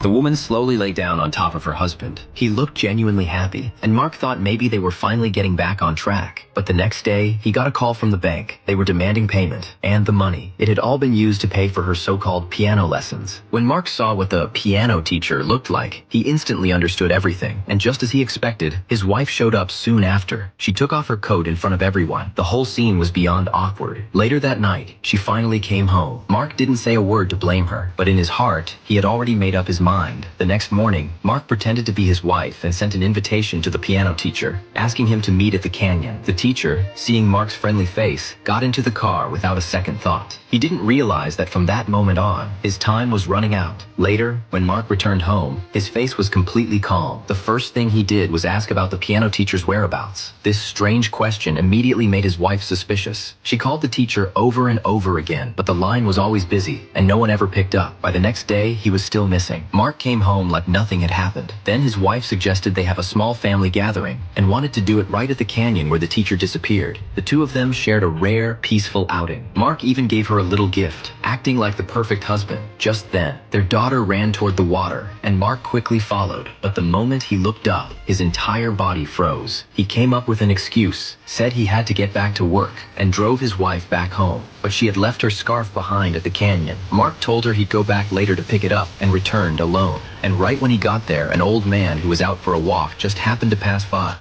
The woman slowly lay down on top of her husband. He looked genuinely happy, and Mark thought maybe they were finally getting back on track. But the next day, he got a call from the bank. They were demanding payment, and the money. It had all been used to pay for her so-called piano lessons. When Mark saw what the piano teacher looked like, he instantly understood everything. And just as he expected, his wife showed up soon after. She took off her coat in front of everyone. The whole scene was beyond awkward. Later that night, she finally came home. Mark didn't say a word to blame her, but in his heart, he had already made up his mind. The next morning, Mark pretended to be his wife and sent an invitation to the piano teacher, asking him to meet at the canyon. The teacher, seeing Mark's friendly face, got into the car without a second thought. He didn't realize that from that moment on, his time was running out. Later, when Mark returned home, his face was completely calm. The first thing he did was ask about the piano teacher's whereabouts. This strange question immediately made his wife suspicious. She called the teacher over and over again, but the line was always busy, and no one ever picked up. By the next day, he was still missing. Mark came home like nothing had happened. Then his wife suggested they have a small family gathering, and wanted to do it right at the canyon where the teacher disappeared. The two of them shared a rare, peaceful outing. Mark even gave her a little gift, acting like the perfect husband. Just then, their daughter ran toward the water, and Mark quickly followed. But the moment he looked up, his entire body froze. He came up with an excuse, said he had to get back to work, and drove his wife back home. But she had left her scarf behind at the canyon. Mark told her he'd go back later to pick it up, and returned alone. And right when he got there, an old man who was out for a walk just happened to pass by.